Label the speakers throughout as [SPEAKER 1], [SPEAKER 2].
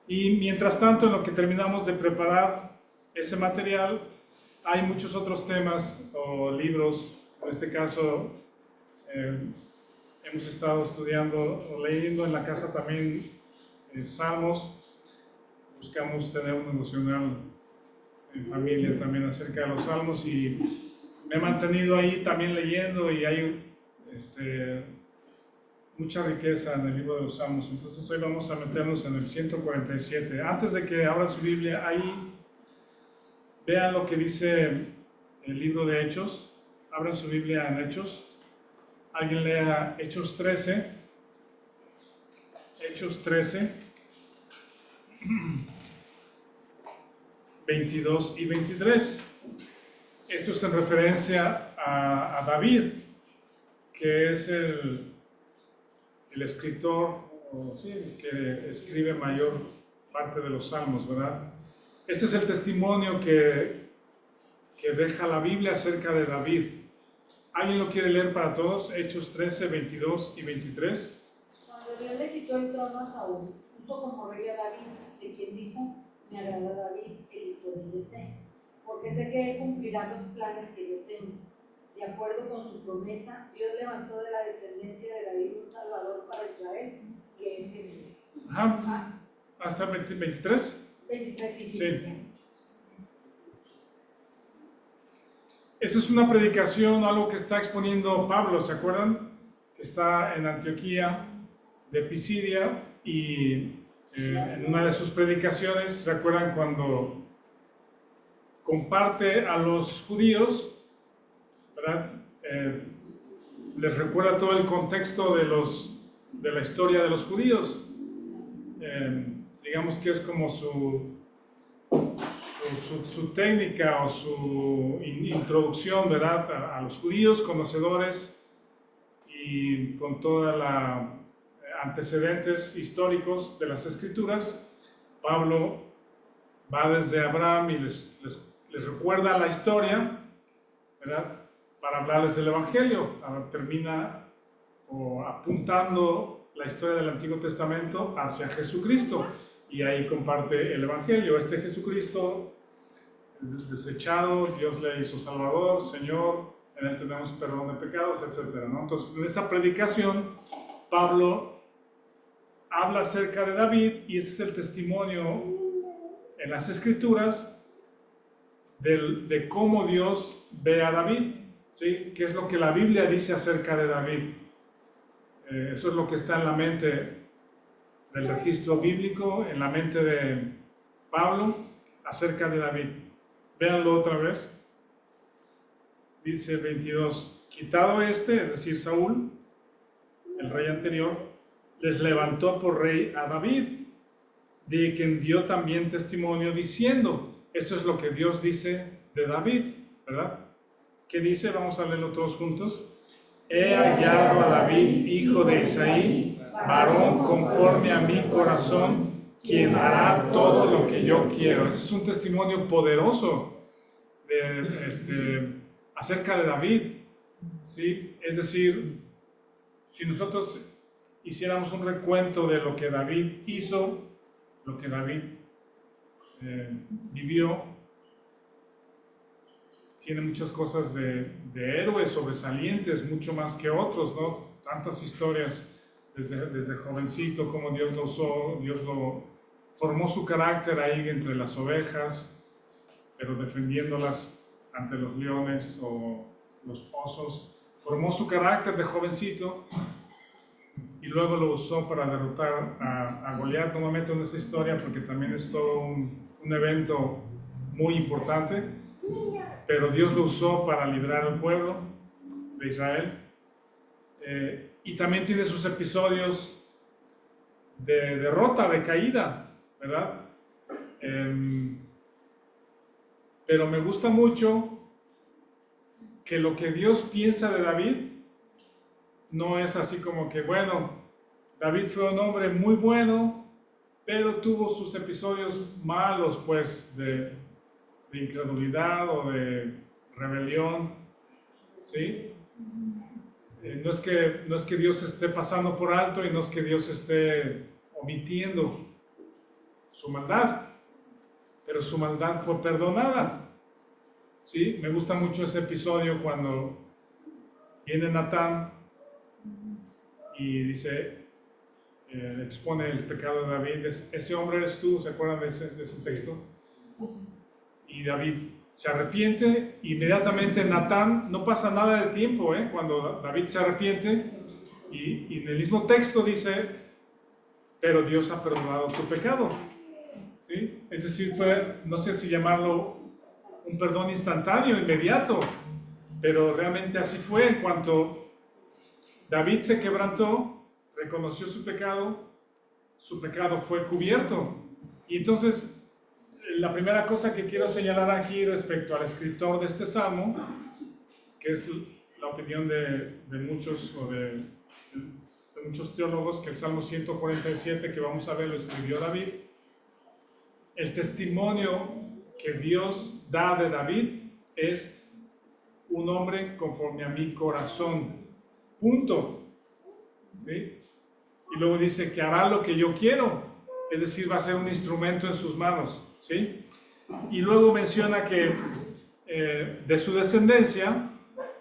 [SPEAKER 1] Y mientras tanto, en lo que terminamos de preparar ese material, hay muchos otros temas o libros. En este caso, hemos estado estudiando o leyendo en la casa también Salmos. Buscamos tener un devocional en familia también acerca de los Salmos y me he mantenido ahí también leyendo y hay mucha riqueza en el libro de los Salmos. Entonces hoy vamos a meternos en el 147. Antes de que abran su Biblia, ahí vean lo que dice el libro de Hechos. Abran su Biblia en Hechos. Alguien lea Hechos 13. Hechos 13, 22 y 23. Esto es en referencia a David, que es el escritor, o sí, el que escribe mayor parte de los salmos, ¿verdad? Este es el testimonio que deja la Biblia acerca de David. ¿Alguien lo quiere leer para todos? Hechos 13, 22 y 23.
[SPEAKER 2] Cuando Dios le quitó el trono a Saúl, puso como rey a David, de quien dijo: me agrada David, el hijo de Yesé, porque sé que él cumplirá los planes que yo tengo. De acuerdo con su promesa, Dios levantó de la descendencia de David un Salvador para Israel, que es Jesús.
[SPEAKER 1] Ajá. ¿Hasta 23?
[SPEAKER 2] 23, sí.
[SPEAKER 1] Sí. Esta es una predicación, algo que está exponiendo Pablo, ¿se acuerdan? Que está en Antioquía de Pisidia y en una de sus predicaciones, ¿recuerdan cuando comparte a los judíos, ¿verdad? Les recuerda todo el contexto de la historia de los judíos. Digamos que es como su técnica o su introducción, ¿verdad? A los judíos conocedores y con todos los antecedentes históricos de las Escrituras. Pablo va desde Abraham y les recuerda la historia, ¿verdad? Para hablarles del Evangelio. Termina apuntando la historia del Antiguo Testamento hacia Jesucristo y ahí comparte el Evangelio. Este Jesucristo desechado, Dios le hizo Salvador, Señor, en él tenemos perdón de pecados, etc., ¿no? Entonces, en esa predicación, Pablo habla acerca de David y ese es el testimonio en las Escrituras de cómo Dios ve a David, ¿sí? ¿Qué es lo que la Biblia dice acerca de David? Eso es lo que está en la mente del registro bíblico, en la mente de Pablo acerca de David. Véanlo otra vez. Dice 22, quitado es decir, Saúl, el rey anterior, les levantó por rey a David, de quien dio también testimonio diciendo, eso es lo que Dios dice de David, ¿verdad? ¿Qué dice? Vamos a leerlo todos juntos. He hallado a David, hijo de Isaí, varón conforme a mi corazón, quien hará todo lo que yo quiero. Ese es un testimonio poderoso acerca de David, ¿sí? Es decir, si nosotros hiciéramos un recuento de lo que David hizo, lo que David vivió, tiene muchas cosas de héroes sobresalientes, mucho más que otros, ¿no? Tantas historias desde jovencito, como Dios lo usó, Dios lo formó su carácter ahí entre las ovejas, pero defendiéndolas ante los leones o los osos. Formó su carácter de jovencito y luego lo usó para derrotar a Goliat. No me meto en esa historia porque también es todo un evento muy importante, pero Dios lo usó para librar al pueblo de Israel. Y también tiene sus episodios de derrota, de caída, ¿verdad? Pero me gusta mucho que lo que Dios piensa de David no es así como que, bueno, David fue un hombre muy bueno, pero tuvo sus episodios malos, pues, de incredulidad o de rebelión, ¿sí? No es que Dios esté pasando por alto y no es que Dios esté omitiendo su maldad, pero su maldad fue perdonada. ¿Sí? Me gusta mucho ese episodio cuando viene Natán y dice, expone el pecado de David. Ese hombre eres tú, ¿se acuerdan de ese texto? Y David se arrepiente, inmediatamente Natán, no pasa nada de tiempo, cuando David se arrepiente, y en el mismo texto dice, pero Dios ha perdonado tu pecado. ¿Sí? Es decir, fue, no sé si llamarlo un perdón instantáneo, inmediato, pero realmente así fue. En cuanto David se quebrantó, reconoció su pecado fue cubierto. Y entonces, la primera cosa que quiero señalar aquí respecto al escritor de este salmo, que es la opinión de muchos o de muchos teólogos, que el Salmo 147 que vamos a ver lo escribió David. El testimonio que Dios da de David es un hombre conforme a mi corazón. Punto. ¿Sí? Y luego dice que hará lo que yo quiero, es decir, va a ser un instrumento en sus manos. ¿Sí? Y luego menciona que de su descendencia,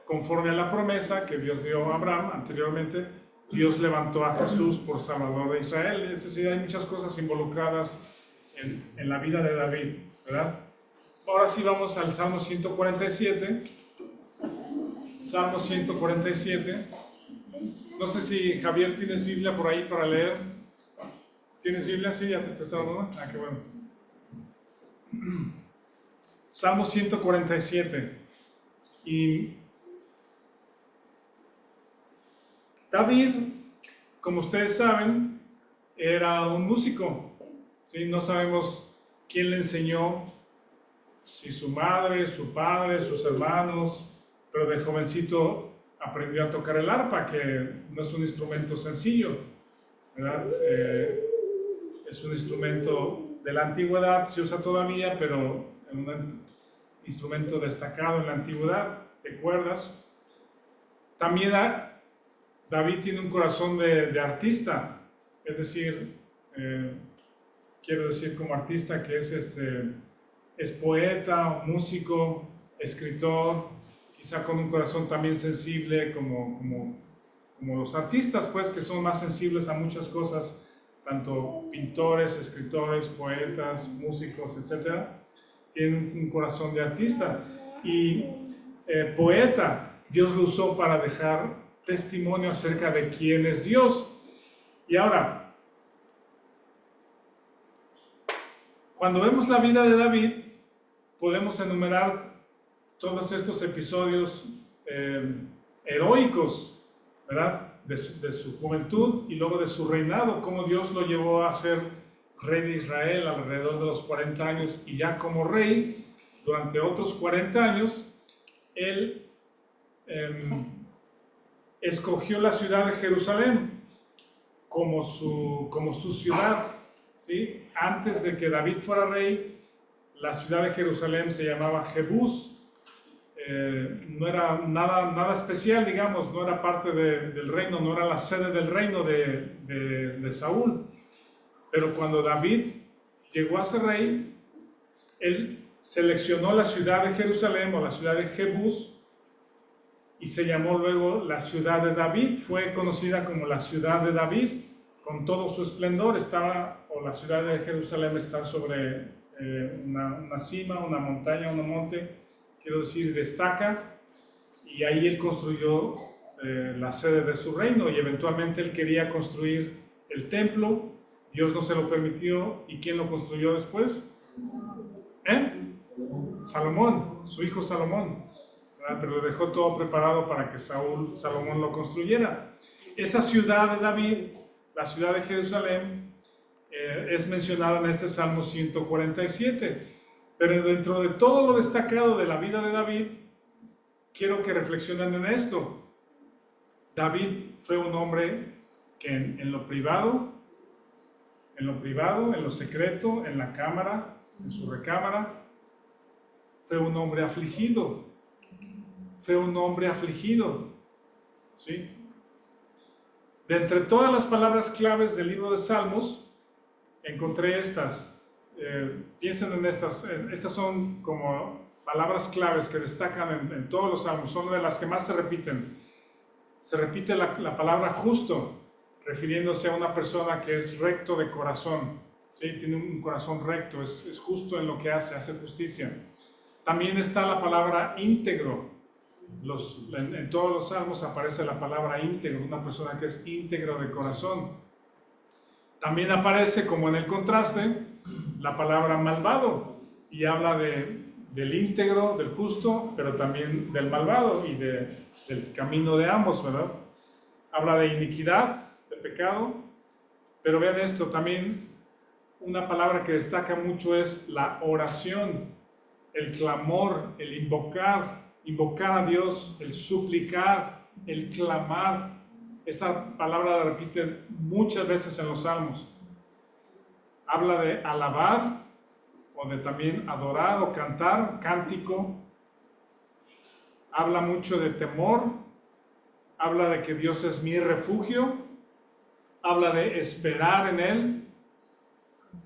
[SPEAKER 1] conforme a la promesa que Dios dio a Abraham anteriormente, Dios levantó a Jesús por Salvador de Israel. Es decir, hay muchas cosas involucradas en la vida de David, ¿verdad? Ahora sí vamos al Salmo 147. Salmo 147. No sé si Javier tienes Biblia por ahí para leer. ¿Tienes Biblia? Sí, ya te empezaron, ¿no? Ah, qué bueno. Salmo 147. Y David, como ustedes saben, era un músico. ¿Sí? No sabemos quién le enseñó, si su madre, su padre, sus hermanos, pero de jovencito aprendió a tocar el arpa, que no es un instrumento sencillo, ¿verdad? Es un instrumento de la antigüedad, se usa todavía, pero es un instrumento destacado en la antigüedad, de cuerdas. También David tiene un corazón de artista, es decir, quiero decir como artista que es poeta, músico, escritor, quizá con un corazón también sensible como los artistas, pues, que son más sensibles a muchas cosas, tanto pintores, escritores, poetas, músicos, etc. Tienen un corazón de artista. Y poeta, Dios lo usó para dejar testimonio acerca de quién es Dios. Y ahora, cuando vemos la vida de David, podemos enumerar todos estos episodios heroicos, ¿verdad? De su juventud y luego de su reinado, cómo Dios lo llevó a ser rey de Israel alrededor de los 40 años, y ya como rey, durante otros 40 años, él escogió la ciudad de Jerusalén como su ciudad, ¿sí? Antes de que David fuera rey, la ciudad de Jerusalén se llamaba Jebús. No era nada especial, digamos, no era parte del reino, no era la sede del reino de Saúl. Pero cuando David llegó a ser rey, él seleccionó la ciudad de Jerusalén o la ciudad de Jebús y se llamó luego la ciudad de David. Fue conocida como la ciudad de David, con todo su esplendor. La ciudad de Jerusalén está sobre una cima, una montaña, un monte, quiero decir, destaca, y ahí él construyó la sede de su reino, y eventualmente él quería construir el templo. Dios no se lo permitió. ¿Y quién lo construyó después? Salomón, su hijo Salomón, ¿verdad? Pero le dejó todo preparado para que Salomón lo construyera. Esa ciudad de David, la ciudad de Jerusalén, es mencionada en este Salmo 147. Pero dentro de todo lo destacado de la vida de David, quiero que reflexionen en esto. David fue un hombre que en lo privado, en lo secreto, en la cámara, en su recámara, fue un hombre afligido. Fue un hombre afligido. ¿Sí? De entre todas las palabras claves del libro de Salmos, encontré estas: piensen en estas son como palabras claves que destacan en todos los salmos, son de las que más se repiten. Se repite la palabra justo, refiriéndose a una persona que es recto de corazón, ¿sí? Tiene un corazón recto, es justo en lo que hace justicia. También está la palabra íntegro. En todos los salmos aparece la palabra íntegro, una persona que es íntegro de corazón. También aparece, como en el contraste, la palabra malvado, y habla del íntegro, del justo, pero también del malvado y del camino de ambos, ¿verdad? Habla de iniquidad, de pecado, pero vean esto, también una palabra que destaca mucho es la oración, el clamor, el invocar a Dios, el suplicar, el clamar. Esta palabra la repiten muchas veces en los salmos. Habla de alabar, o de también adorar o cantar, cántico. Habla mucho de temor, habla de que Dios es mi refugio, habla de esperar en Él,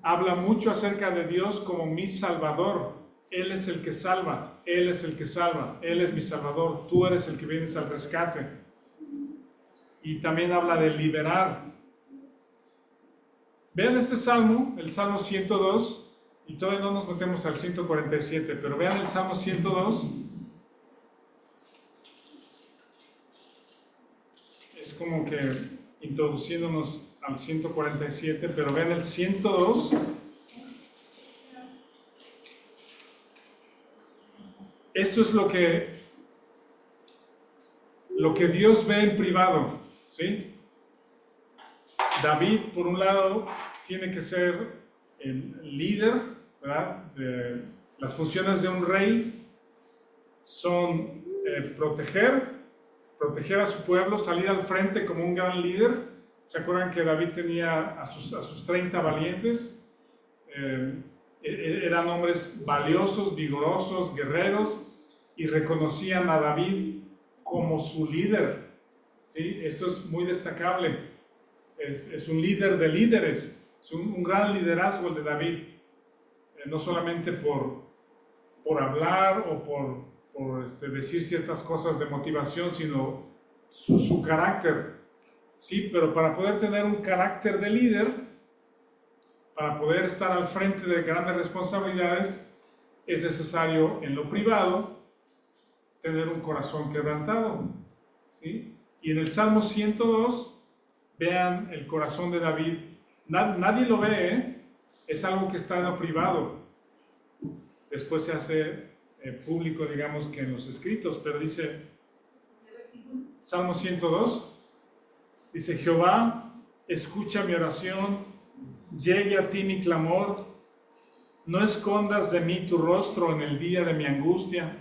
[SPEAKER 1] habla mucho acerca de Dios como mi Salvador. Él es el que salva, Él es el que salva, Él es mi Salvador, tú eres el que vienes al rescate. Y también habla de liberar. Vean este salmo, el Salmo 102, y todavía no nos metemos al 147, pero vean el Salmo 102. Es como que introduciéndonos al 147, pero vean el 102. Esto es lo que Dios ve en privado, ¿sí? David, por un lado, tiene que ser el líder, ¿verdad? Las funciones de un rey son proteger a su pueblo, salir al frente como un gran líder. ¿Se acuerdan que David tenía a sus 30 valientes? Eran hombres valiosos, vigorosos, guerreros, y reconocían a David como su líder, ¿sí? Esto es muy destacable. Es un líder de líderes, es un gran liderazgo el de David, no solamente por hablar o por decir ciertas cosas de motivación, sino su carácter, sí, pero para poder tener un carácter de líder, para poder estar al frente de grandes responsabilidades, es necesario en lo privado tener un corazón quebrantado, ¿sí? Y en el Salmo 102, vean el corazón de David. Nadie lo ve, ¿eh? Es algo que está en lo privado. Después se hace público, digamos, que en los escritos, pero dice, Salmo 102, dice: Jehová, escucha mi oración, llegue a ti mi clamor, no escondas de mí tu rostro en el día de mi angustia,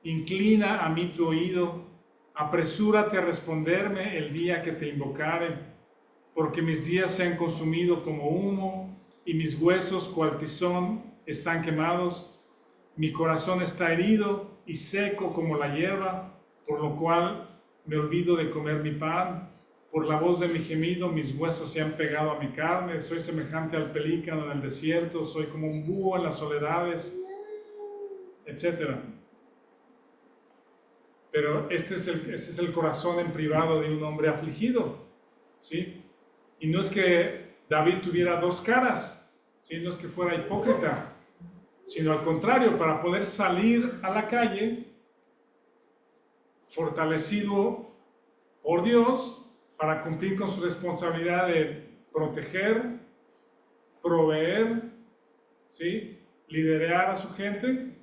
[SPEAKER 1] inclina a mí tu oído, apresúrate a responderme el día que te invocare, porque mis días se han consumido como humo, y mis huesos cual tizón están quemados. Mi corazón está herido y seco como la hierba, por lo cual me olvido de comer mi pan. Por la voz de mi gemido mis huesos se han pegado a mi carne. Soy semejante al pelícano en el desierto, soy como un búho en las soledades, etc. Pero este es el corazón en privado de un hombre afligido, ¿sí? Y no es que David tuviera dos caras, ¿sí? No es que fuera hipócrita, sino al contrario, para poder salir a la calle fortalecido por Dios, para cumplir con su responsabilidad de proteger, proveer, ¿sí? Liderar a su gente,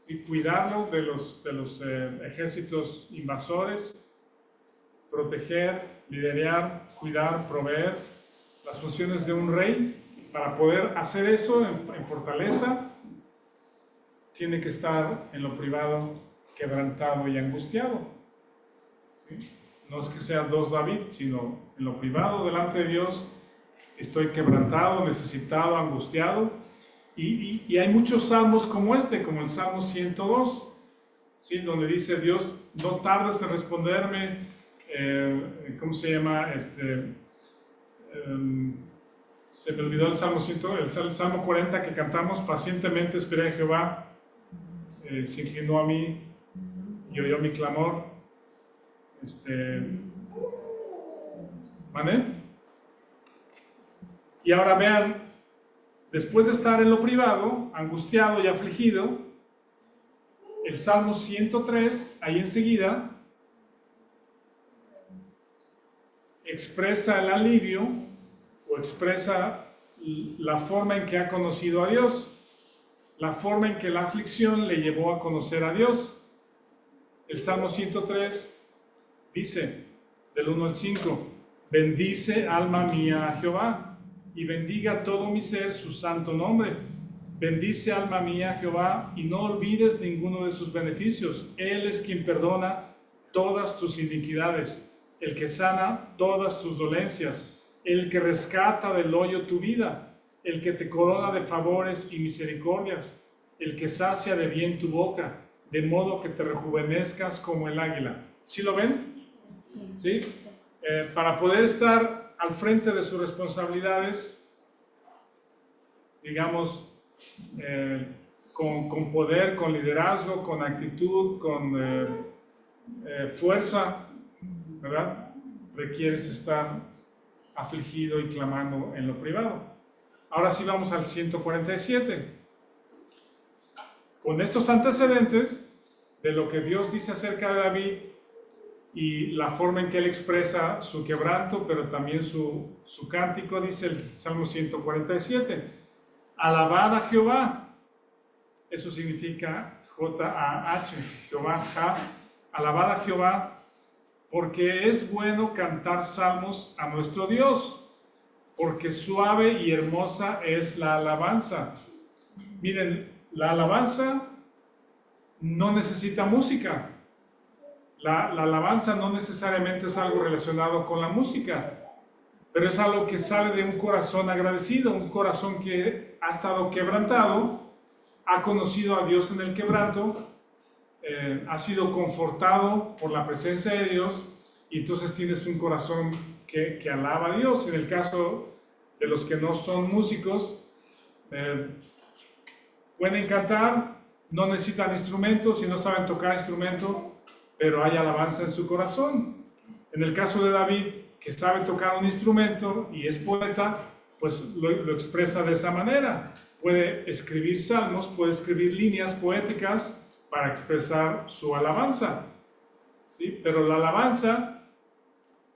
[SPEAKER 1] ¿sí? Cuidarlo de los ejércitos invasores, proteger, liderar, cuidar, proveer, las funciones de un rey. Para poder hacer eso en fortaleza, tiene que estar en lo privado quebrantado y angustiado, ¿sí? No es que sean dos David, sino en lo privado delante de Dios estoy quebrantado, necesitado, angustiado. Y hay muchos salmos como este, como el Salmo 102, ¿sí? Donde dice Dios, no tardes en responderme, ¿cómo se llama? Se me olvidó el Salmo 40 que cantamos. Pacientemente esperé a Jehová, se inclinó a mí y oyó mi clamor. ¿Vale? Y ahora vean, después de estar en lo privado, angustiado y afligido, el Salmo 103, ahí enseguida, expresa el alivio o expresa la forma en que ha conocido a Dios, la forma en que la aflicción le llevó a conocer a Dios. El Salmo 103 dice, del 1 al 5, bendice alma mía a Jehová, y bendiga todo mi ser su santo nombre. Bendice alma mía a Jehová, y no olvides ninguno de sus beneficios. Él es quien perdona todas tus iniquidades, el que sana todas tus dolencias, el que rescata del hoyo tu vida, el que te corona de favores y misericordias, el que sacia de bien tu boca, de modo que te rejuvenezcas como el águila. ¿Sí lo ven? ¿Sí? Para poder estar al frente de sus responsabilidades, digamos, con poder, con liderazgo, con actitud, con fuerza, ¿verdad? Requieres estar afligido y clamando en lo privado. Ahora sí vamos al 147. Con estos antecedentes de lo que Dios dice acerca de David y la forma en que él expresa su quebranto, pero también su cántico, dice el Salmo 147, alabad a Jehová, eso significa J-A-H, Jehová, alabad a Jehová, porque es bueno cantar salmos a nuestro Dios, porque suave y hermosa es la alabanza. Miren, la alabanza no necesita música. La alabanza no necesariamente es algo relacionado con la música, pero es algo que sale de un corazón agradecido, un corazón que ha estado quebrantado, ha conocido a Dios en el quebranto, ha sido confortado por la presencia de Dios, y entonces tienes un corazón que alaba a Dios. En el caso de los que no son músicos, pueden cantar, no necesitan instrumentos, si no saben tocar instrumento, pero hay alabanza en su corazón. En el caso de David, que sabe tocar un instrumento y es poeta, pues lo expresa de esa manera. Puede escribir salmos, puede escribir líneas poéticas para expresar su alabanza, ¿sí? Pero la alabanza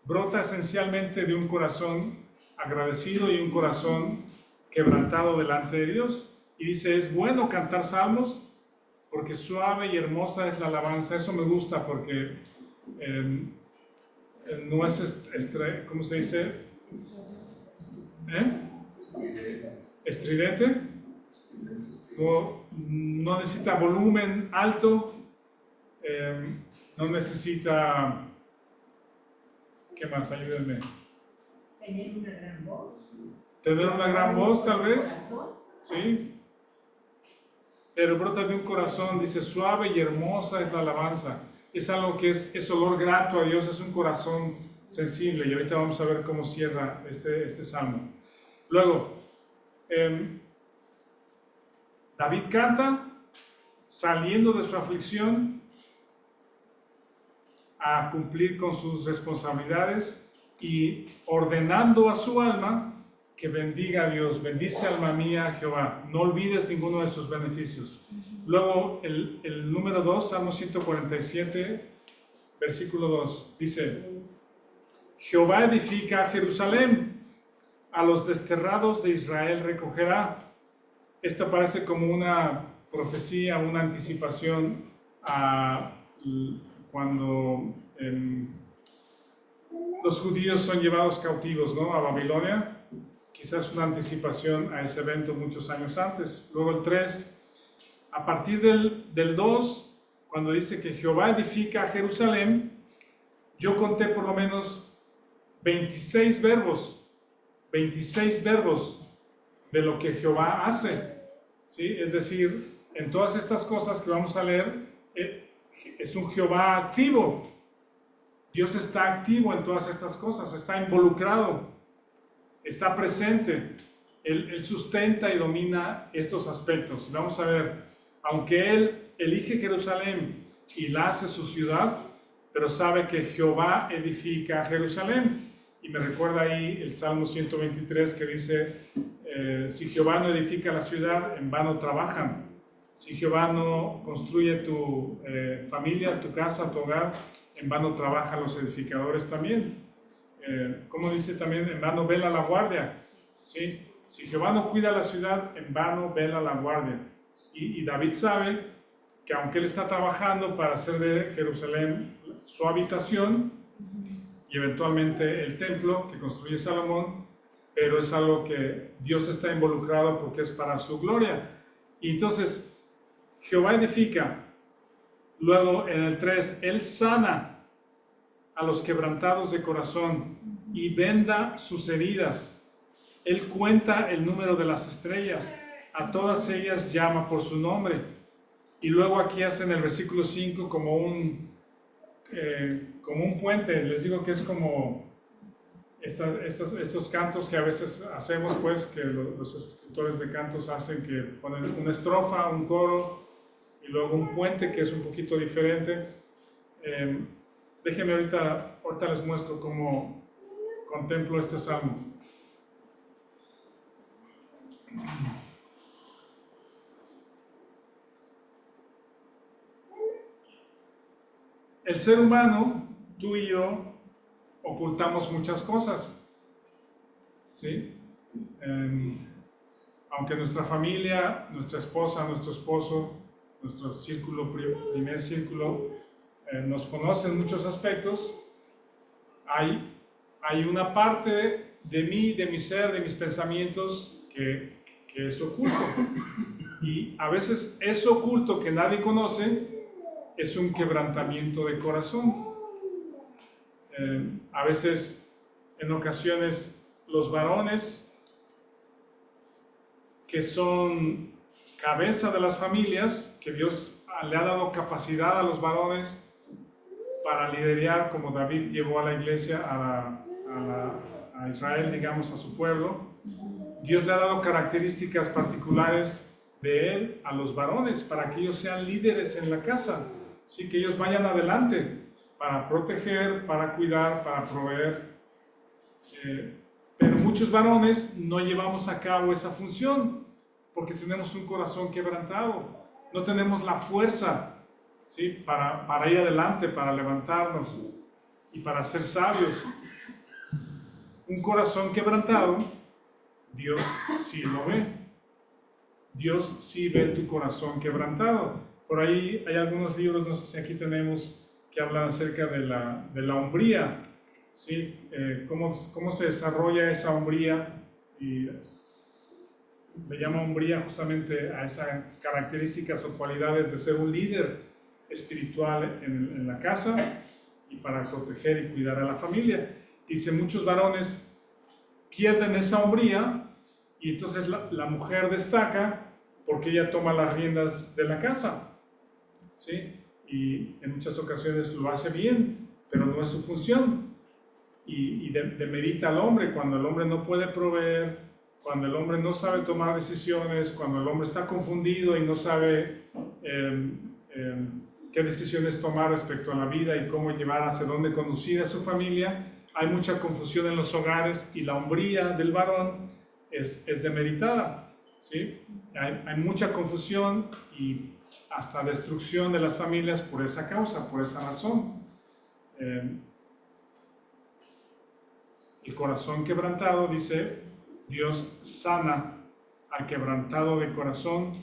[SPEAKER 1] brota esencialmente de un corazón agradecido y un corazón quebrantado delante de Dios. Y dice, es bueno cantar salmos porque suave y hermosa es la alabanza. Eso me gusta porque no es, ¿cómo se dice? Estridente. No necesita volumen alto. No necesita... ¿Qué más? Ayúdenme.
[SPEAKER 2] Tener una gran voz.
[SPEAKER 1] Tener una gran voz, tal vez. Sí. Pero brota de un corazón, dice, suave y hermosa es la alabanza. Es algo que es olor grato a Dios, es un corazón sensible. Y ahorita vamos a ver cómo cierra este salmo. Luego, David canta saliendo de su aflicción a cumplir con sus responsabilidades y ordenando a su alma que bendiga a Dios. Bendice alma mía a Jehová, no olvides ninguno de sus beneficios. Luego el número 2, Salmo 147, versículo 2, dice, Jehová edifica a Jerusalén, a los desterrados de Israel recogerá. Esto parece como una profecía, una anticipación a cuando los judíos son llevados cautivos, ¿no?, a Babilonia. Quizás una anticipación a ese evento muchos años antes. Luego el 3, a partir del 2, cuando dice que Jehová edifica a Jerusalén, yo conté por lo menos 26 verbos de lo que Jehová hace, ¿sí? Es decir, en todas estas cosas que vamos a leer, es un Jehová activo. Dios está activo en todas estas cosas, está involucrado, está presente. Él sustenta y domina estos aspectos. Vamos a ver, aunque Él elige Jerusalén y la hace su ciudad, pero sabe que Jehová edifica Jerusalén. Y me recuerda ahí el Salmo 123 que dice, si Jehová no edifica la ciudad, en vano trabajan. Si Jehová no construye tu familia, tu casa, tu hogar, en vano trabajan los edificadores también. Como dice también, en vano vela la guardia. ¿Sí? Si Jehová no cuida la ciudad, en vano vela la guardia. Y David sabe que aunque él está trabajando para hacer de Jerusalén su habitación y eventualmente el templo que construye Salomón, pero es algo que Dios está involucrado porque es para su gloria. Y entonces, Jehová edifica. Luego en el 3, Él sana a los quebrantados de corazón y venda sus heridas. Él cuenta el número de las estrellas, a todas ellas llama por su nombre. Y luego aquí hace en el versículo 5 como un puente. Les digo que es como estos cantos que a veces hacemos, pues, que los escritores de cantos hacen, que ponen una estrofa, un coro, y luego un puente que es un poquito diferente. Déjenme ahorita les muestro cómo contemplo este salmo. El ser humano, tú y yo, ocultamos muchas cosas, ¿sí? Aunque nuestra familia, nuestra esposa, nuestro esposo, nuestro primer círculo, nos conocen muchos aspectos, hay una parte de mí, de mi ser, de mis pensamientos que es oculto. Y a veces eso oculto que nadie conoce es un quebrantamiento de corazón. A veces, en ocasiones, los varones que son cabeza de las familias, que Dios le ha dado capacidad a los varones para liderar, como David llevó a la iglesia, a Israel, digamos, a su pueblo. Dios le ha dado características particulares de él a los varones para que ellos sean líderes en la casa, ¿sí? Que ellos vayan adelante para proteger, para cuidar, para proveer. Pero muchos varones no llevamos a cabo esa función porque tenemos un corazón quebrantado, no tenemos la fuerza, ¿sí? para ir adelante, para levantarnos y para ser sabios. Un corazón quebrantado, Dios sí lo ve. Dios sí ve tu corazón quebrantado. Por ahí hay algunos libros, no sé si aquí tenemos, que hablan acerca de la hombría, ¿sí? Cómo se desarrolla esa hombría, y le llama hombría justamente a esas características o cualidades de ser un líder espiritual en la casa y para proteger y cuidar a la familia. Dice, muchos varones pierden esa hombría y entonces la mujer destaca porque ella toma las riendas de la casa, ¿sí? Y en muchas ocasiones lo hace bien, pero no es su función. Y demerita al hombre cuando el hombre no puede proveer, cuando el hombre no sabe tomar decisiones, cuando el hombre está confundido y no sabe qué decisiones tomar respecto a la vida y cómo llevar, hacia dónde conducir a su familia. Hay mucha confusión en los hogares y la hombría del varón es demeritada, ¿sí? Hay mucha confusión y hasta destrucción de las familias por esa causa, por esa razón. El corazón quebrantado, dice, Dios sana al quebrantado de corazón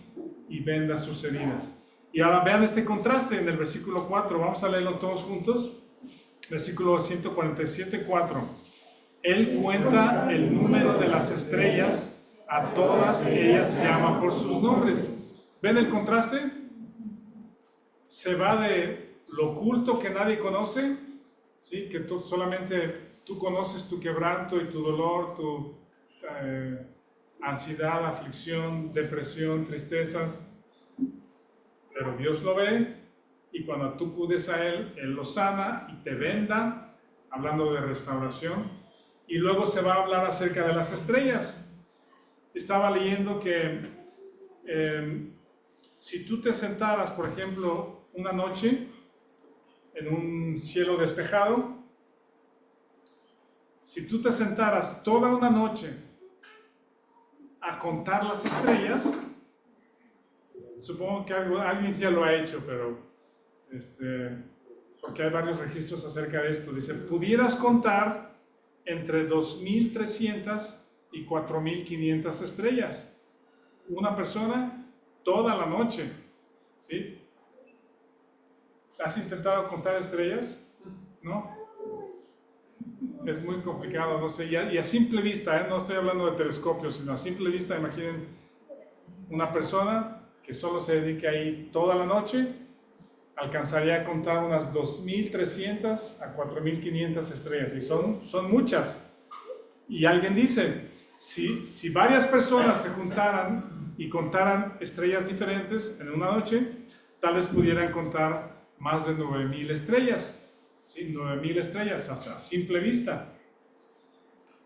[SPEAKER 1] y venda sus heridas. Y ahora vean este contraste en el versículo 4, vamos a leerlo todos juntos. Versículo 147, 4. Él cuenta el número de las estrellas, a todas ellas llama por sus nombres. ¿Ven el contraste? Se va de lo oculto que nadie conoce, ¿sí? Que solamente tú conoces tu quebranto y tu dolor, tu ansiedad, aflicción, depresión, tristezas, pero Dios lo ve y cuando tú acudes a Él, Él lo sana y te venda, hablando de restauración. Y luego se va a hablar acerca de las estrellas. estaba leyendo que si tú te sentaras, por ejemplo, una noche en un cielo despejado, si tú te sentaras toda una noche a contar las estrellas, supongo que alguien ya lo ha hecho, pero porque hay varios registros acerca de esto. Dice, pudieras contar entre 2.300 y 4.500 estrellas. Una persona toda la noche, ¿sí? ¿Has intentado contar estrellas? ¿No? Es muy complicado, no sé. Y a simple vista, no estoy hablando de telescopios, sino a simple vista, imaginen una persona que solo se dedique ahí toda la noche, alcanzaría a contar unas 2.300 a 4.500 estrellas, y son muchas. Y alguien dice, si varias personas se juntaran y contaran estrellas diferentes en una noche, tal vez pudieran contar más de 9.000 estrellas. ¿Sí? 9.000 estrellas a simple vista.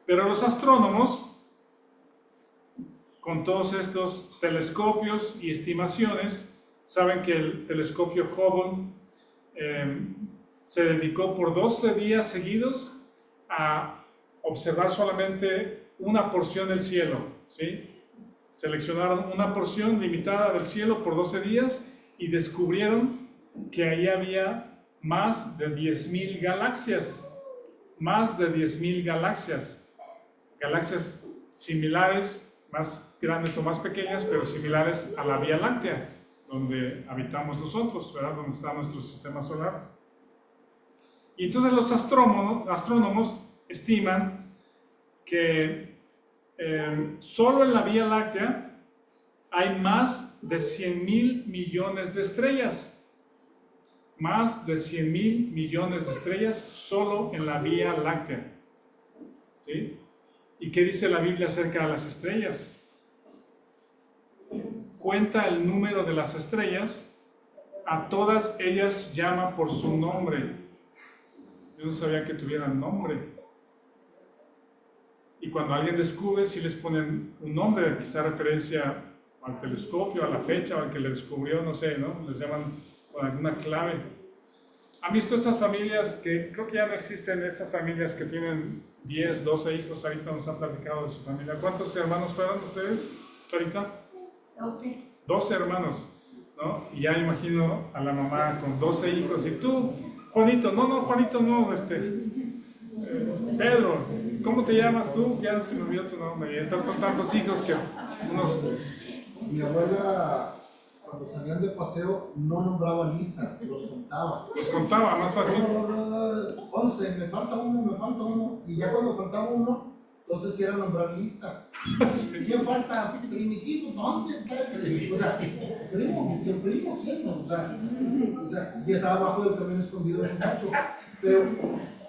[SPEAKER 1] Pero los astrónomos, con todos estos telescopios y estimaciones, saben que el telescopio Hubble se dedicó por 12 días seguidos a observar solamente una porción del cielo, ¿sí? Seleccionaron una porción limitada del cielo por 12 días y descubrieron que ahí había más de 10.000 galaxias, más de 10.000 galaxias, galaxias similares, más grandes o más pequeñas, pero similares a la Vía Láctea, donde habitamos nosotros, ¿verdad? Donde está nuestro sistema solar. Y entonces los astrónomos estiman que solo en la Vía Láctea hay más de 100.000 millones de estrellas. Más de 100.000 millones de estrellas solo en la Vía Láctea. ¿Sí? ¿Y qué dice la Biblia acerca de las estrellas? Cuenta el número de las estrellas, a todas ellas llama por su nombre. Yo no sabía que tuvieran nombre. Y cuando alguien descubre, si les ponen un nombre, quizá referencia al telescopio, a la fecha, o al que le descubrió, no sé, ¿no? Les llaman con alguna clave. ¿Han visto estas familias que creo que ya no existen, estas familias que tienen 10, 12 hijos? Ahorita nos han platicado de su familia. ¿Cuántos hermanos fueron ustedes ahorita?
[SPEAKER 2] 12.
[SPEAKER 1] 12 hermanos, ¿no? Y ya me imagino a la mamá con 12 hijos. Y tú, Juanito, no, Juanito, no, Pedro, ¿cómo te llamas tú? Ya se me olvidó tu nombre. Y están con tantos hijos que unos...
[SPEAKER 3] Mi abuela, cuando salían de paseo, no nombraba lista, los contaba.
[SPEAKER 1] Los contaba, más fácil.
[SPEAKER 3] 11, me falta uno. Y ya cuando faltaba uno, entonces sí era nombrar lista.
[SPEAKER 1] Sí.
[SPEAKER 3] ¿Quién falta? Primitivo, ¿dónde está el primitivo? O sea, primo, sí, ¿no? O sea, y estaba abajo del camión escondido en un cacho. Pero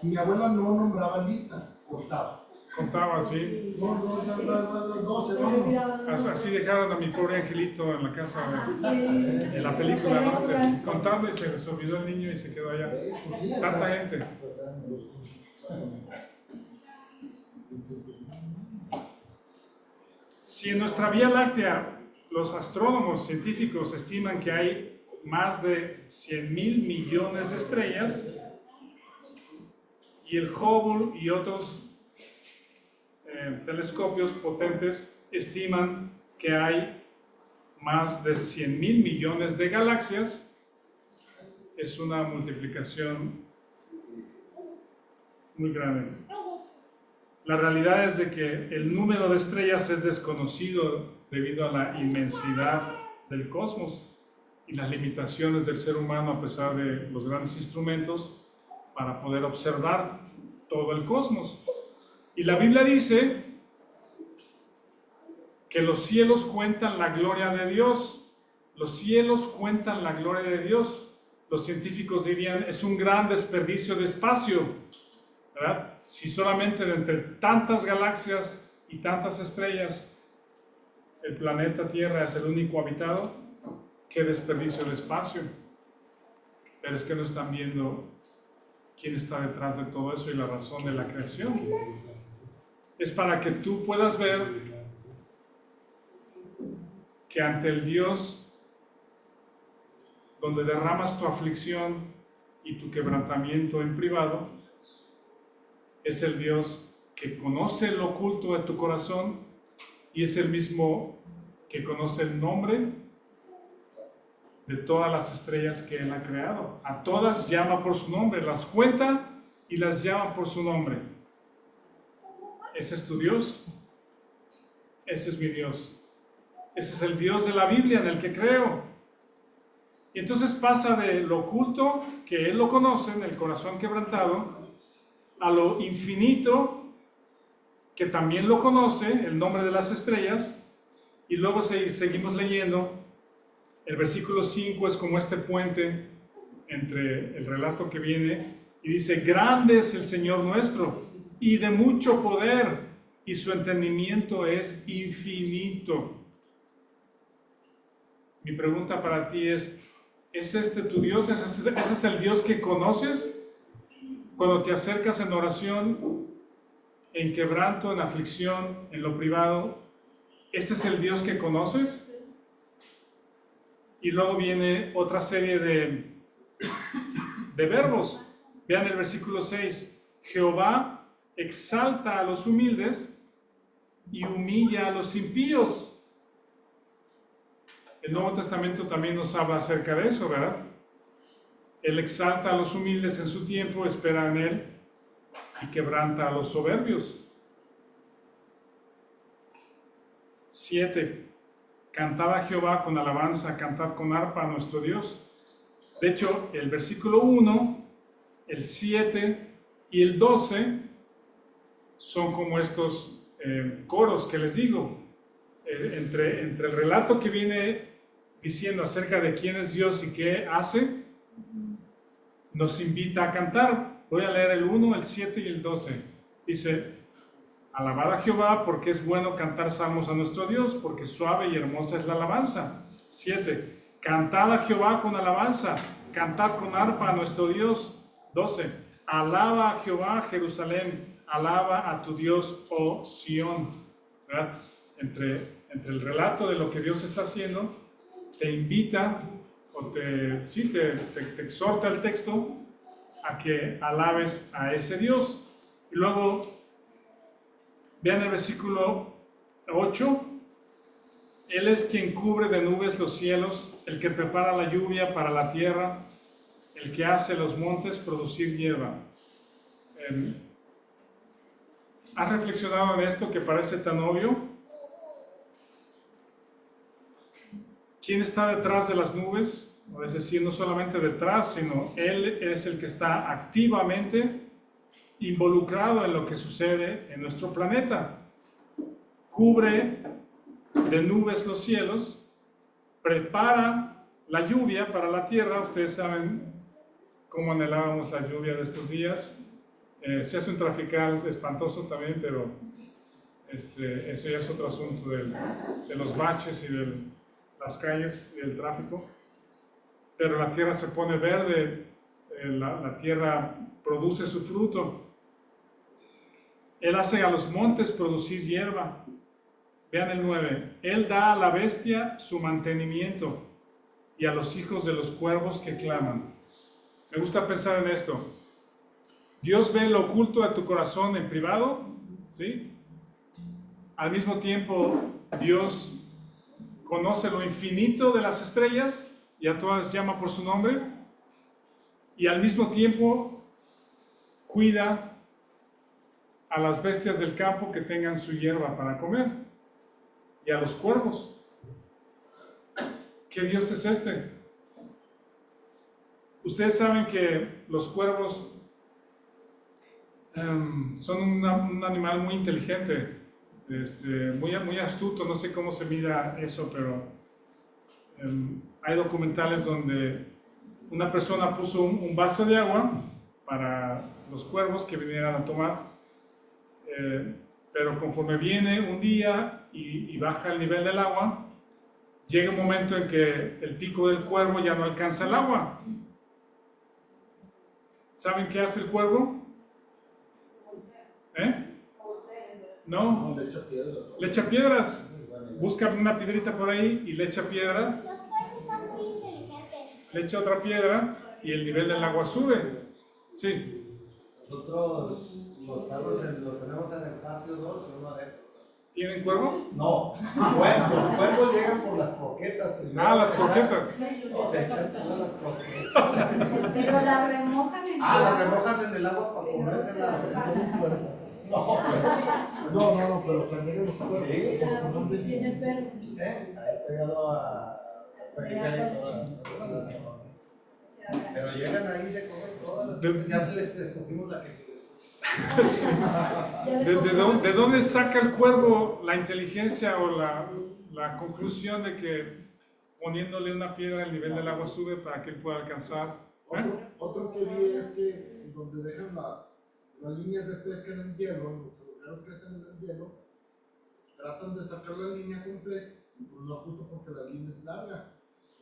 [SPEAKER 3] mi abuela no nombraba lista, contaba.
[SPEAKER 1] Contaba así.
[SPEAKER 3] 12, vamos.
[SPEAKER 1] Así dejaron a mi pobre angelito en la casa, en la película, ¿no? Contando y se les olvidó el niño y se quedó allá. Tanta gente. Si en nuestra Vía Láctea los astrónomos científicos estiman que hay más de 100.000 millones de estrellas, y el Hubble y otros telescopios potentes estiman que hay más de 100.000 millones de galaxias, es una multiplicación muy grande. La realidad es de que el número de estrellas es desconocido debido a la inmensidad del cosmos y las limitaciones del ser humano a pesar de los grandes instrumentos para poder observar todo el cosmos. Y la Biblia dice que los cielos cuentan la gloria de Dios. Los cielos cuentan la gloria de Dios. Los científicos dirían, es un gran desperdicio de espacio, ¿verdad? Si solamente de entre tantas galaxias y tantas estrellas el planeta Tierra es el único habitado, qué desperdicio de espacio. Pero es que no están viendo quién está detrás de todo eso y la razón de la creación. Es para que tú puedas ver que ante el Dios donde derramas tu aflicción y tu quebrantamiento en privado, es el Dios que conoce lo oculto de tu corazón y es el mismo que conoce el nombre de todas las estrellas que Él ha creado. A todas llama por su nombre, las cuenta y las llama por su nombre. Ese es tu Dios. Ese es mi Dios. Ese es el Dios de la Biblia en el que creo. Y entonces pasa de lo oculto, que Él lo conoce, en el corazón quebrantado, a lo infinito, que también lo conoce, el nombre de las estrellas, y luego seguimos leyendo. El versículo 5 es como este puente entre el relato que viene, y dice, grande es el Señor nuestro, y de mucho poder, y su entendimiento es infinito. Mi pregunta para ti ¿es este tu Dios? ¿Ese es el Dios que conoces? Cuando te acercas en oración, en quebranto, en aflicción, en lo privado, ¿este es el Dios que conoces? Y luego viene otra serie de verbos. Vean el versículo 6. Jehová exalta a los humildes y humilla a los impíos. El Nuevo Testamento también nos habla acerca de eso, ¿verdad? Él exalta a los humildes en su tiempo, espera en Él y quebranta a los soberbios. 7. Cantad a Jehová con alabanza, cantad con arpa a nuestro Dios. De hecho, el versículo 1, el 7 y el 12 son como estos coros que les digo. Entre el relato que viene diciendo acerca de quién es Dios y qué hace, nos invita a cantar. Voy a leer el 1, el 7 y el 12. Dice, alabad a Jehová porque es bueno cantar salmos a nuestro Dios, porque suave y hermosa es la alabanza. 7. Cantad a Jehová con alabanza, cantad con arpa a nuestro Dios. 12. Alaba a Jehová, Jerusalén, alaba a tu Dios, oh Sión. ¿Verdad? Entre el relato de lo que Dios está haciendo, te invita, o te exhorta el texto a que alabes a ese Dios. Y luego, vean el versículo 8. Él es quien cubre de nubes los cielos, el que prepara la lluvia para la tierra, el que hace los montes producir hierba. ¿Has reflexionado en esto que parece tan obvio? ¿Quién está detrás de las nubes? Es decir, no solamente detrás, sino Él es el que está activamente involucrado en lo que sucede en nuestro planeta. Cubre de nubes los cielos, prepara la lluvia para la tierra. Ustedes saben cómo anhelábamos la lluvia de estos días. Se hace un trafical espantoso también, pero eso ya es otro asunto de los baches y de las calles y del tráfico. Pero la tierra se pone verde, la tierra produce su fruto. Él hace a los montes producir hierba. Vean el 9. Él da a la bestia su mantenimiento y a los hijos de los cuervos que claman. Me gusta pensar en esto. Dios ve lo oculto de tu corazón en privado, ¿sí? Al mismo tiempo, Dios conoce lo infinito de las estrellas y a todas llama por su nombre. Y al mismo tiempo, cuida a las bestias del campo que tengan su hierba para comer. Y a los cuervos. ¿Qué Dios es este? Ustedes saben que los cuervos son un animal muy inteligente, muy astuto. No sé cómo se mira eso, pero hay documentales donde una persona puso un vaso de agua para los cuervos que vinieran a tomar, pero conforme viene un día y baja el nivel del agua, llega un momento en que el pico del cuervo ya no alcanza el agua. ¿Saben qué hace el cuervo? No, le echa piedras. busca una piedrita por ahí y le echa piedra,
[SPEAKER 4] Los peces son muy inteligentes.
[SPEAKER 1] le echa otra piedra y el nivel del agua sube. Sí,
[SPEAKER 5] Nosotros los perros los tenemos en el patio 2 y uno adentro.
[SPEAKER 1] ¿tienen cuervo?
[SPEAKER 5] No, bueno, los cuervos llegan por las croquetas.
[SPEAKER 1] Ah, las croquetas.
[SPEAKER 5] No, se echan todas las croquetas.
[SPEAKER 2] Pero la remojan en
[SPEAKER 5] Las remojan en el agua para comérselas.
[SPEAKER 3] No, pero se niegan los cuervos.
[SPEAKER 5] Sí.
[SPEAKER 3] Porque no ven.
[SPEAKER 2] Tiene perro.
[SPEAKER 5] Ahí pegado a. Pero llegan ahí y se comen todas. Ya les escogimos la que
[SPEAKER 1] Sí. ¿De dónde saca el cuervo la inteligencia o la conclusión de que poniéndole una piedra el nivel del agua sube para que él pueda alcanzar?
[SPEAKER 3] Otro que vi es que donde dejan las líneas de pesca en el hielo, los agujeros que hacen en el hielo, tratan de sacar la línea con pez, y pues no justo porque la línea es larga.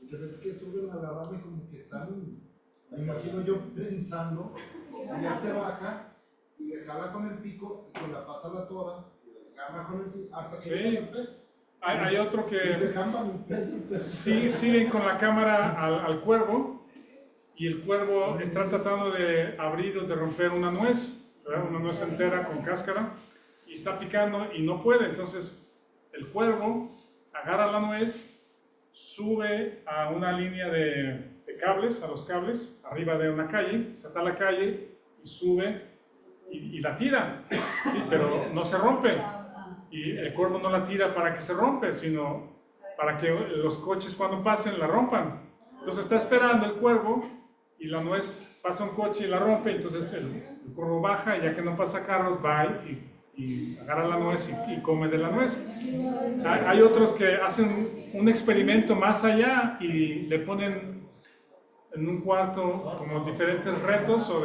[SPEAKER 3] Y se ve que suben a la rama y como que están, me imagino yo pensando, y ya se baja y le jala con el pico y con la pata la tora, y le jala con el pico hasta que
[SPEAKER 1] Sí.
[SPEAKER 3] llega el pez.
[SPEAKER 1] Hay otro
[SPEAKER 3] Y
[SPEAKER 1] que
[SPEAKER 3] se jamban el pez.
[SPEAKER 1] sí, siguen con la cámara al cuervo y el cuervo está tratando de abrir o de romper una nuez, ¿verdad? Una nuez entera con cáscara, y está picando y no puede. Entonces el cuervo agarra la nuez, sube a una línea de cables, a los cables, arriba de una calle, se está la calle y sube y la tira, sí, pero no se rompe. Y el cuervo no la tira para que se rompe, sino para que los coches cuando pasen la rompan. Entonces está esperando el cuervo y la nuez pasa un coche y la rompe, entonces el cuervo baja y ya que no pasa carros va y agarra la nuez y come de la nuez. Hay otros que hacen un experimento más allá y le ponen en un cuarto como diferentes retos o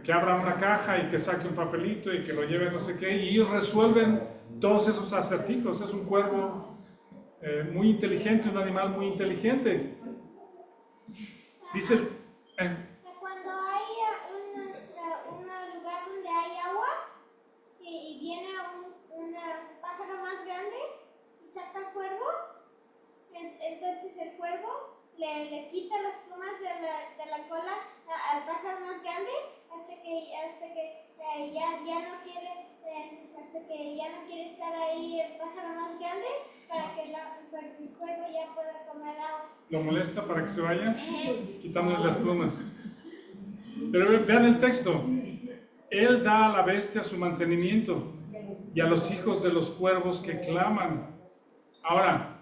[SPEAKER 1] que abra una caja y que saque un papelito y que lo lleve no sé qué, y ellos resuelven todos esos acertijos. Es un cuervo muy inteligente, un animal muy inteligente. Dice,
[SPEAKER 4] Cuando hay un lugar donde hay agua y viene un pájaro más grande y saca el cuervo, entonces el cuervo le quita las plumas de la cola al pájaro más grande hasta que ya no quiere estar ahí el pájaro más grande para que el cuervo ya pueda comer agua.
[SPEAKER 1] lo molesta para que se vaya, quitándole las plumas. Pero vean el texto. Él da a la bestia su mantenimiento y a los hijos de los cuervos que claman. Ahora,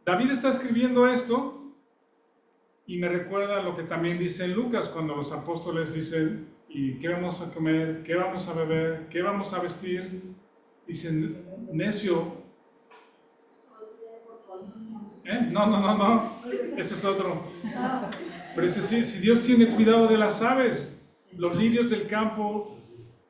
[SPEAKER 1] David está escribiendo esto y me recuerda lo que también dice en Lucas, cuando los apóstoles dicen, ¿y qué vamos a comer? ¿Qué vamos a beber? ¿Qué vamos a vestir? Dicen, necio. No, ese es otro. Pero dice, sí, si Dios tiene cuidado de las aves, los lirios del campo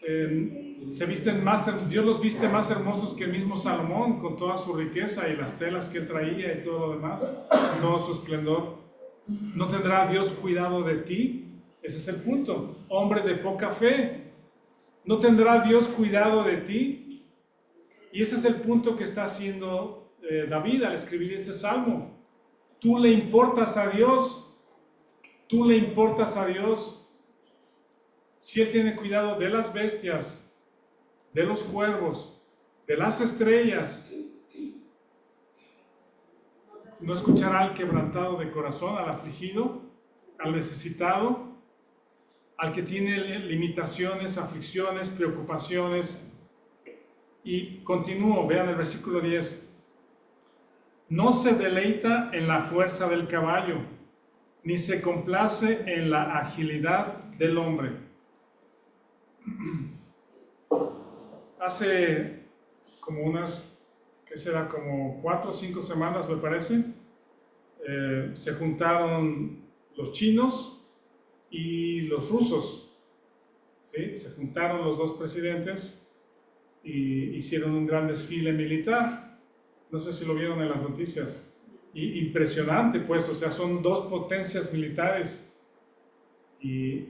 [SPEAKER 1] se visten Dios los viste más hermosos que el mismo Salomón, con toda su riqueza y las telas que él traía y todo lo demás, con todo su esplendor. ¿No tendrá Dios cuidado de ti? Ese es el punto. Hombre de poca fe, ¿no tendrá Dios cuidado de ti? Y ese es el punto que está haciendo David al escribir este salmo. Tú le importas a Dios, tú le importas a Dios. Si Él tiene cuidado de las bestias, de los cuervos, de las estrellas, no escuchará al quebrantado de corazón, al afligido, al necesitado, al que tiene limitaciones, aflicciones, preocupaciones. Y continúo, vean el versículo 10. No se deleita en la fuerza del caballo, ni se complace en la agilidad del hombre. Hace como unas, ¿qué será? Como 4 o 5 semanas, me parece, se juntaron los chinos y los rusos, ¿sí? Se juntaron los dos presidentes y hicieron un gran desfile militar. No sé si lo vieron en las noticias. Impresionante, pues, o sea, son dos potencias militares y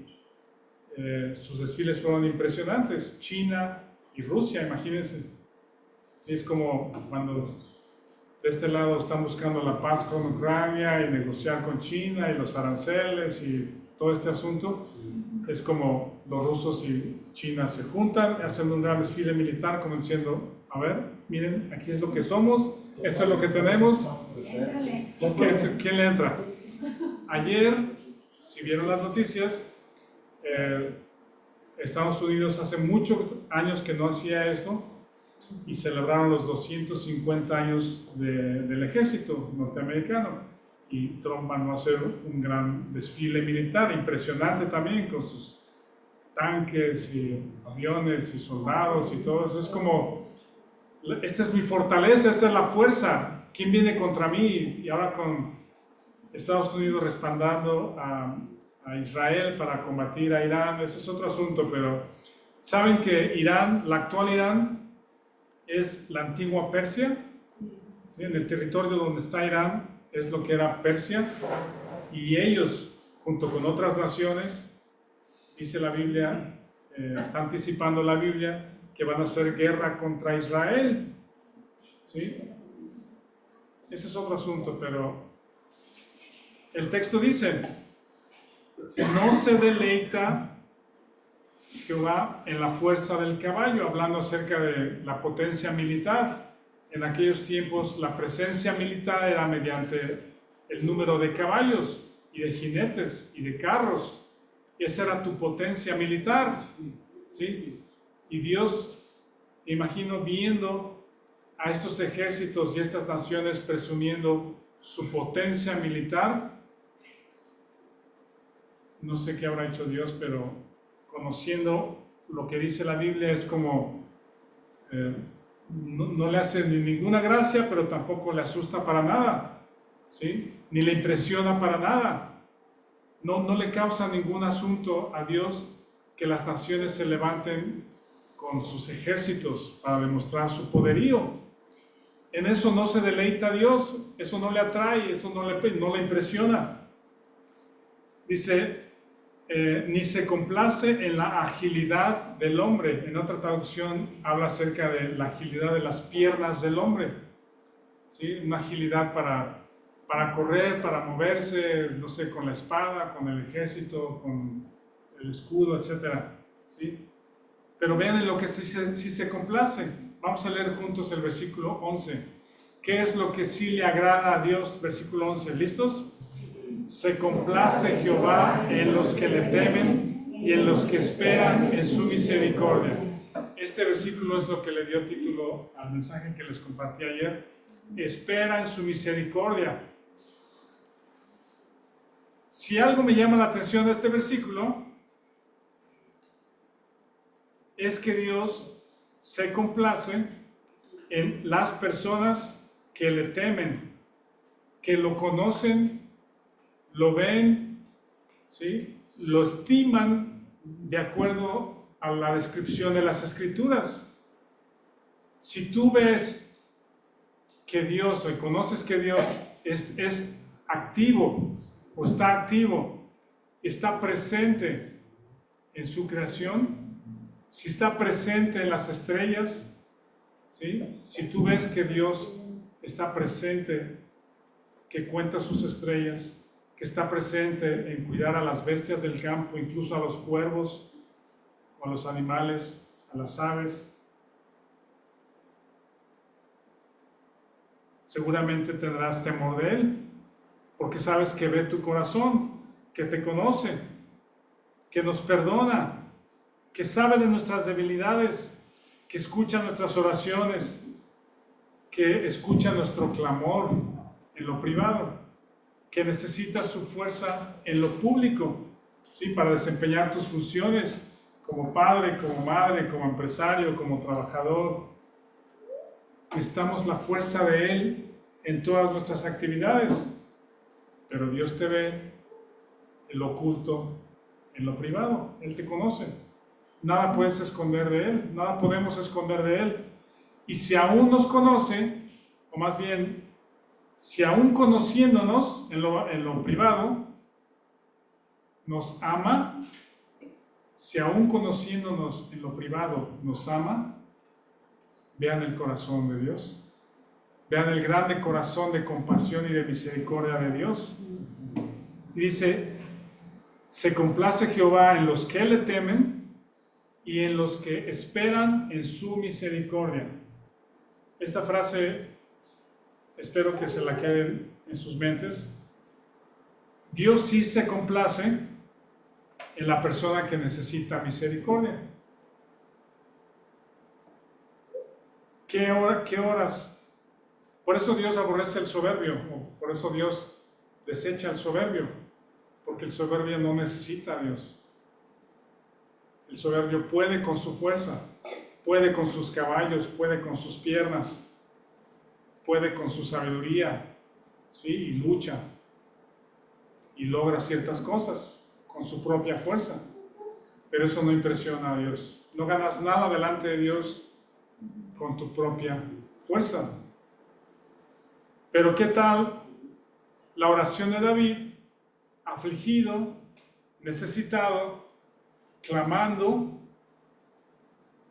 [SPEAKER 1] sus desfiles fueron impresionantes. China y Rusia, imagínense. Sí, es como cuando de este lado están buscando la paz con Ucrania y negociar con China y los aranceles y todo este asunto. Es como los rusos y China se juntan, hacen un gran desfile militar como diciendo, a ver, miren, aquí es lo que somos, esto es lo que tenemos. ¿Quién le entra? Ayer, si vieron las noticias, Estados Unidos hace muchos años que no hacía eso y celebraron los 250 años del ejército norteamericano. Y Trump mandó a hacer un gran desfile militar, impresionante también, con sus tanques y aviones y soldados y todo eso. Es como, esta es mi fortaleza, esta es la fuerza. ¿Quién viene contra mí? Y ahora con Estados Unidos respaldando a Israel para combatir a Irán, ese es otro asunto, pero saben que Irán, la actual Irán, es la antigua Persia. ¿Sí? En el territorio donde está Irán es lo que era Persia, y ellos, junto con otras naciones, dice la Biblia, está anticipando la Biblia, que van a hacer guerra contra Israel. ¿Sí? Ese es otro asunto, pero el texto dice, no se deleita Jehová en la fuerza del caballo, hablando acerca de la potencia militar. En aquellos tiempos la presencia militar era mediante el número de caballos y de jinetes y de carros. Esa era tu potencia militar, ¿sí? Y Dios, imagino, viendo a estos ejércitos y estas naciones presumiendo su potencia militar, no sé qué habrá hecho Dios, pero conociendo lo que dice la Biblia es como, no le hace ni ninguna gracia, pero tampoco le asusta para nada, ¿sí? Ni le impresiona para nada. No le causa ningún asunto a Dios que las naciones se levanten con sus ejércitos para demostrar su poderío. En eso no se deleita Dios, eso no le atrae, eso no le impresiona. Dice, ni se complace en la agilidad del hombre. En otra traducción habla acerca de la agilidad de las piernas del hombre, ¿sí? Una agilidad para correr, para moverse, no sé, con la espada, con el ejército, con el escudo, etc. ¿Sí? Pero vean en lo que sí se complace. Vamos a leer juntos el versículo 11. ¿Qué es lo que sí le agrada a Dios? Versículo 11. ¿Listos? Se complace Jehová en los que le temen y en los que esperan en su misericordia. Este versículo es lo que le dio título al mensaje que les compartí ayer. Espera en su misericordia. Si algo me llama la atención de este versículo, es que Dios se complace en las personas que le temen, que lo conocen, lo ven, ¿sí? Lo estiman de acuerdo a la descripción de las Escrituras. Si tú ves que Dios, o conoces que Dios es activo, o está activo, está presente en su creación, si está presente en las estrellas, ¿sí? Si tú ves que Dios está presente, que cuenta sus estrellas, que está presente en cuidar a las bestias del campo, incluso a los cuervos, o a los animales, a las aves, seguramente tendrás temor de Él, porque sabes que ve tu corazón, que te conoce, que nos perdona, que sabe de nuestras debilidades, que escucha nuestras oraciones, que escucha nuestro clamor en lo privado, que necesita su fuerza en lo público, ¿sí? Para desempeñar tus funciones como padre, como madre, como empresario, como trabajador. Necesitamos la fuerza de Él en todas nuestras actividades, pero Dios te ve en lo oculto, en lo privado. Él te conoce. Nada puedes esconder de Él, nada podemos esconder de Él. Y si aún nos conoce, o más bien, si aún conociéndonos en lo privado, nos ama, si aún conociéndonos en lo privado nos ama, Vean el corazón de Dios. Vean el grande corazón de compasión y de misericordia de Dios. Y dice, se complace Jehová en los que le temen y en los que esperan en su misericordia. Esta frase, espero que se la queden en sus mentes. Dios sí se complace en la persona que necesita misericordia. ¿Qué horas? Por eso Dios aborrece el soberbio, o por eso Dios desecha el soberbio, porque el soberbio no necesita a Dios. El soberbio puede con su fuerza, puede con sus caballos, puede con sus piernas, puede con su sabiduría, ¿sí? Y lucha y logra ciertas cosas con su propia fuerza, pero eso no impresiona a Dios. No ganas nada delante de Dios con tu propia fuerza. Pero ¿qué tal la oración de David, afligido, necesitado, clamando?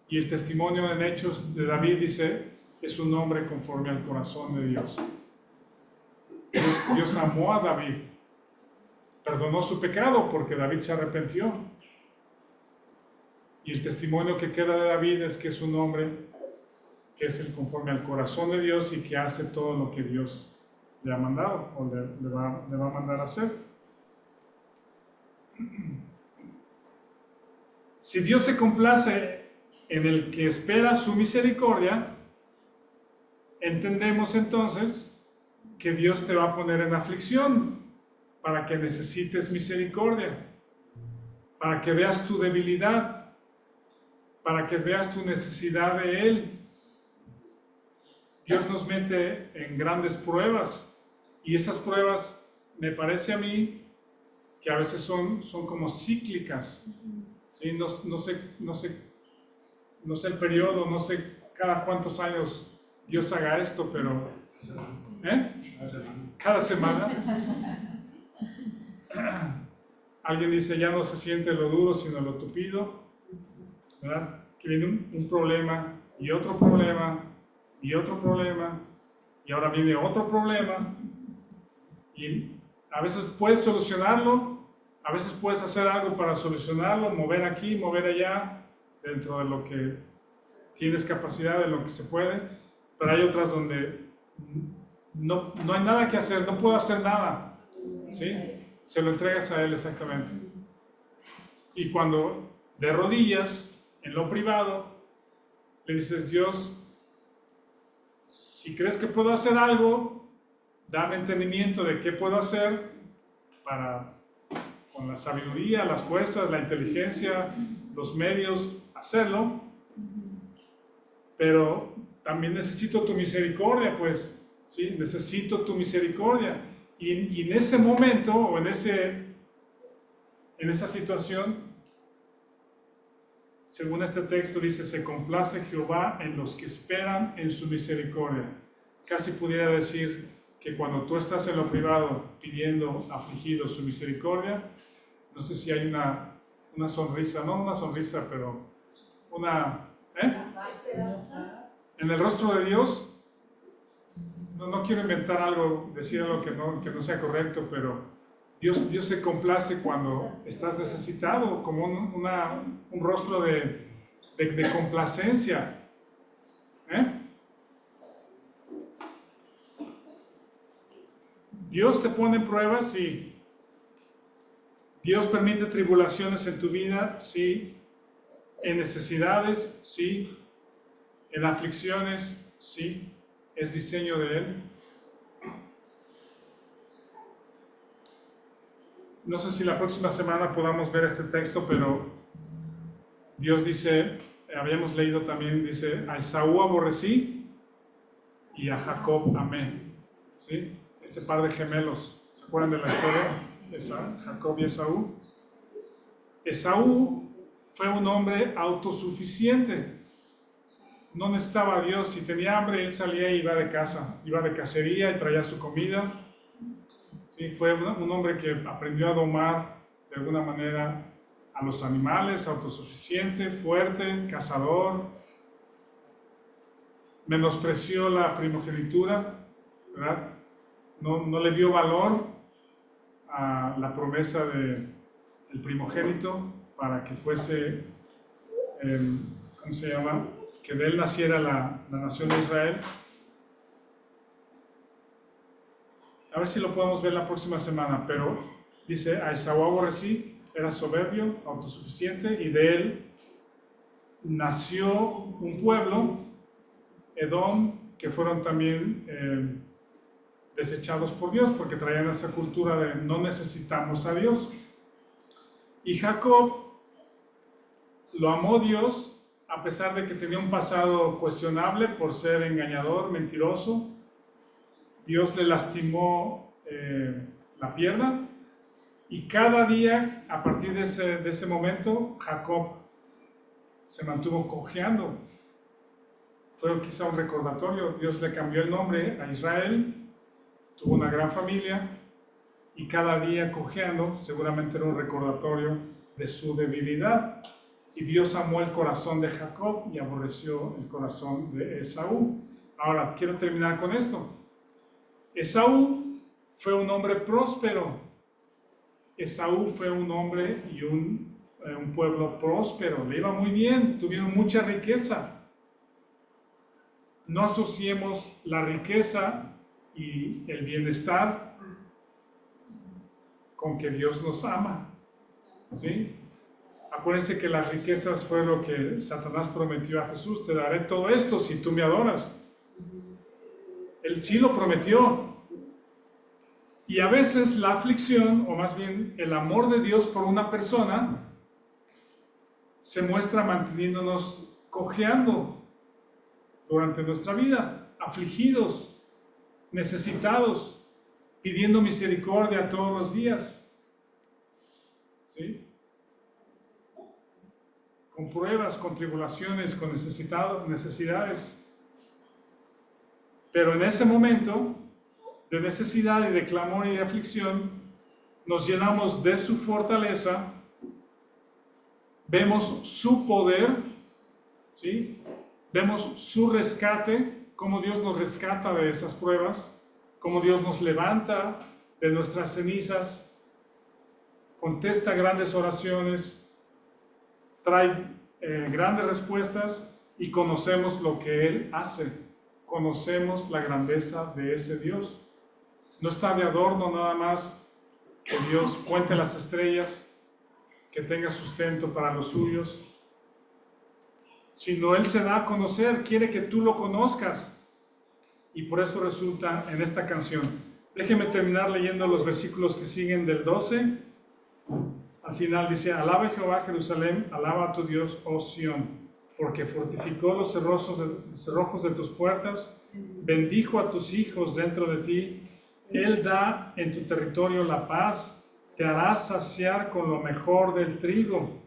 [SPEAKER 1] Y el testimonio en Hechos de David dice, es un hombre conforme al corazón de Dios. Dios amó a David, perdonó su pecado porque David se arrepintió. Y el testimonio que queda de David es que es un hombre que es el conforme al corazón de Dios y que hace todo lo que Dios le ha mandado o le va a mandar a hacer. Si Dios se complace en el que espera su misericordia, entendemos entonces que Dios te va a poner en aflicción para que necesites misericordia, para que veas tu debilidad, para que veas tu necesidad de Él. Dios nos mete en grandes pruebas y esas pruebas, me parece a mí, que a veces son como cíclicas. ¿Sí? No sé el periodo, no sé cada cuántos años Dios haga esto, pero cada semana. Alguien dice, ya no se siente lo duro, sino lo tupido, ¿verdad? Que viene un problema y otro problema y otro problema y ahora viene otro problema y a veces puedes solucionarlo, a veces puedes hacer algo para solucionarlo, mover aquí, mover allá, dentro de lo que tienes capacidad, de lo que se puede, pero hay otras donde no hay nada que hacer, no puedo hacer nada, ¿sí? Se lo entregas a Él exactamente. Y cuando de rodillas, en lo privado, le dices, Dios, si crees que puedo hacer algo, dame entendimiento de qué puedo hacer para, con la sabiduría, las fuerzas, la inteligencia, los medios, hacerlo. Pero también necesito tu misericordia, pues, ¿sí? Necesito tu misericordia. Y en ese momento, o en esa situación, según este texto dice, se complace Jehová en los que esperan en su misericordia. Casi pudiera decir que cuando tú estás en lo privado pidiendo afligido su misericordia, no sé si hay una sonrisa, no una sonrisa, pero una... En el rostro de Dios, no quiero inventar algo, decir algo que no sea correcto, pero Dios se complace cuando estás necesitado, como un rostro de complacencia. Dios te pone pruebas, sí. Dios permite tribulaciones en tu vida, sí. En necesidades, sí. En aflicciones, sí. Es diseño de Él. No sé si la próxima semana podamos ver este texto, pero Dios dice, habíamos leído también, dice, a Esaú aborrecí y a Jacob amé. ¿Sí? Este par de gemelos, ¿se acuerdan de la historia? Jacob y Esaú. Esaú fue un hombre autosuficiente. No necesitaba a Dios. Si tenía hambre, él salía y iba de casa, iba de cacería y traía su comida. Sí, fue un hombre que aprendió a domar de alguna manera a los animales, autosuficiente, fuerte, cazador. menospreció la primogenitura, ¿verdad? No le dio valor a la promesa del primogénito para que fuese, ¿cómo se llama? Que de él naciera la nación de Israel. A ver si lo podemos ver la próxima semana, pero dice, a Esaú aborrecí, era soberbio, autosuficiente, y de él nació un pueblo, Edom, que fueron también desechados por Dios, porque traían esa cultura de no necesitamos a Dios. Y Jacob lo amó Dios, a pesar de que tenía un pasado cuestionable por ser engañador, mentiroso. Dios le lastimó la pierna, y cada día, a partir de ese momento, Jacob se mantuvo cojeando. Fue quizá un recordatorio. Dios le cambió el nombre a Israel, tuvo una gran familia, y cada día cojeando seguramente era un recordatorio de su debilidad. Y Dios amó el corazón de Jacob y aborreció el corazón de Esaú. Ahora, quiero terminar con esto. Esaú fue un hombre próspero. Esaú fue un hombre y un pueblo próspero. Le iba muy bien, tuvieron mucha riqueza. No asociemos la riqueza y el bienestar con que Dios nos ama, ¿sí? Acuérdense que las riquezas fue lo que Satanás prometió a Jesús: te daré todo esto si tú me adoras. Él sí lo prometió. Y a veces la aflicción, o más bien el amor de Dios por una persona, se muestra manteniéndonos cojeando durante nuestra vida, afligidos, necesitados, pidiendo misericordia todos los días, ¿sí? Con pruebas, con tribulaciones, con necesidades. Pero en ese momento de necesidad y de clamor y de aflicción, nos llenamos de su fortaleza, vemos su poder, ¿sí? Vemos su rescate, cómo Dios nos rescata de esas pruebas, cómo Dios nos levanta de nuestras cenizas, contesta grandes oraciones, trae grandes respuestas, y conocemos lo que Él hace, conocemos la grandeza de ese Dios. No está de adorno nada más que Dios cuente las estrellas, que tenga sustento para los suyos, sino Él se da a conocer, quiere que tú lo conozcas, y por eso resulta en esta canción. Déjenme terminar leyendo los versículos que siguen del 12. Al final dice: alaba a Jehová Jerusalén, alaba a tu Dios, oh Sión, porque fortificó los cerrojos de tus puertas, bendijo a tus hijos dentro de ti. Él da en tu territorio la paz, te hará saciar con lo mejor del trigo.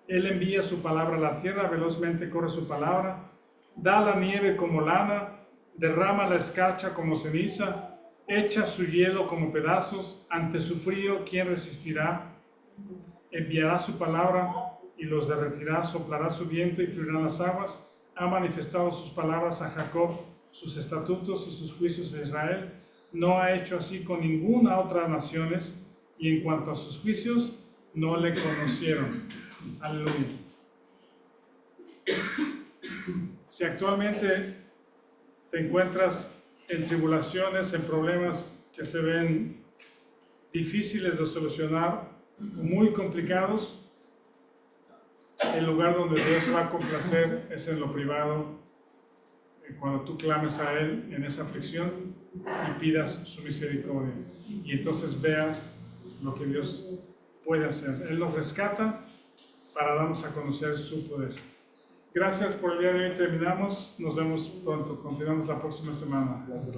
[SPEAKER 1] Él envía su palabra a la tierra, velozmente corre su palabra. Da la nieve como lana, derrama la escarcha como ceniza, echa su hielo como pedazos. Ante su frío, ¿quién resistirá? Enviará su palabra y los derretirá, soplará su viento y fluirán las aguas. Ha manifestado sus palabras a Jacob, sus estatutos y sus juicios a Israel. No ha hecho así con ninguna otra naciones, y en cuanto a sus juicios, no le conocieron. Aleluya. Si actualmente te encuentras en tribulaciones, en problemas que se ven difíciles de solucionar, muy complicados, el lugar donde Dios se va a complacer es en lo privado, cuando tú clames a Él en esa aflicción y pidas su misericordia, y entonces veas lo que Dios puede hacer. Él nos rescata para darnos a conocer su poder. Gracias por el día de hoy. Terminamos. Nos vemos pronto. Continuamos la próxima semana. Gracias.